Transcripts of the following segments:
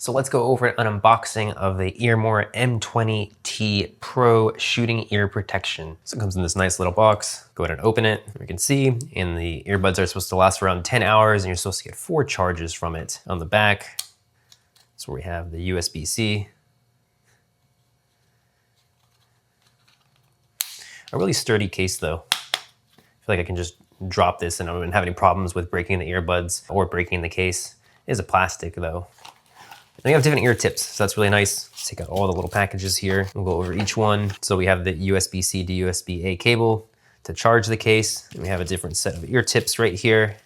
So let's go over an unboxing of the EARMOR M20T Pro shooting ear protection. So it comes in this nice little box. Go ahead and open it. You can see, and the earbuds are supposed to last around 10 hours and you're supposed to get 4 charges from it. On the back, that's where we have the USB-C. A really sturdy case though. I feel like I can just drop this and I wouldn't have any problems with breaking the earbuds or breaking the case. It is a plastic though. And we have different ear tips, so that's really nice. Let's take out all the little packages here. We'll go over each one. So we have the USB-C to USB-A cable to charge the case. And we have a different set of ear tips right here.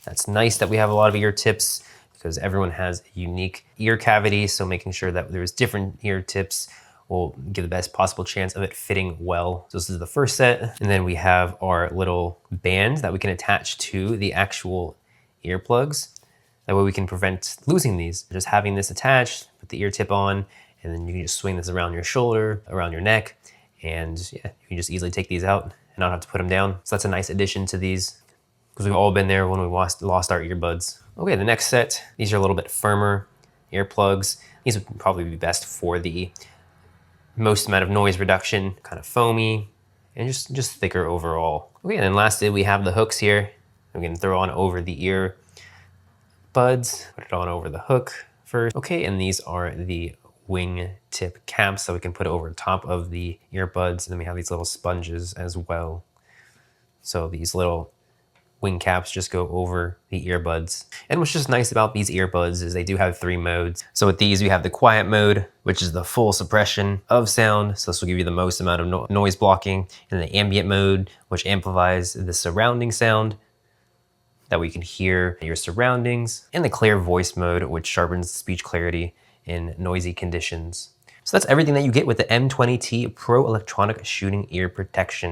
That's nice that we have a lot of ear tips because everyone has a unique ear cavity. So making sure that there's different ear tips will give the best possible chance of it fitting well. So this is the first set. And then we have our little band that we can attach to the actual earplugs. That way we can prevent losing these. Just having this attached, put the ear tip on, and then you can just swing this around your shoulder, around your neck, and yeah, you can just easily take these out and not have to put them down. So that's a nice addition to these because we've all been there when we lost our earbuds. Okay, the next set, these are a little bit firmer earplugs. These would probably be best for the most amount of noise reduction, kind of foamy, and just thicker overall. Okay, and then lastly, we have the hooks here. We can throw on over the ear buds, put it on over the hook first. Okay, and these are the wing tip caps that we can put over top of the earbuds. And then we have these little sponges as well. So these little wing caps just go over the earbuds. And what's just nice about these earbuds is they do have 3 modes. So with these, we have the quiet mode, which is the full suppression of sound. So this will give you the most amount of noise blocking. And the ambient mode, which amplifies the surrounding sound. That we can hear your surroundings, and the clear voice mode, which sharpens speech clarity in noisy conditions. So that's everything that you get with the M20T Pro electronic shooting ear protection.